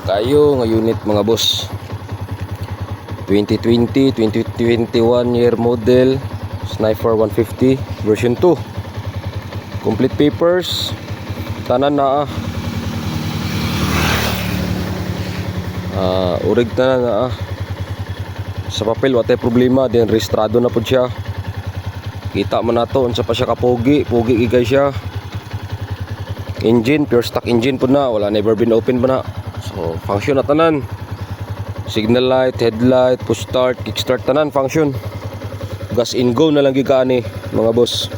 kayo nga unit mga boss. 2021 year model, Sniper 150 version 2. Complete papers, tanan na urig tanan na sa papel wala problema, din registrado na po siya. Kita man nato unsa pa siya kapogi, pogi igay siya. Engine, pure stock engine po na, wala never been open pa na. So function na tanan. Signal light, headlight, push start, kick start tanan function. Gas in go na lang gikaani mga boss.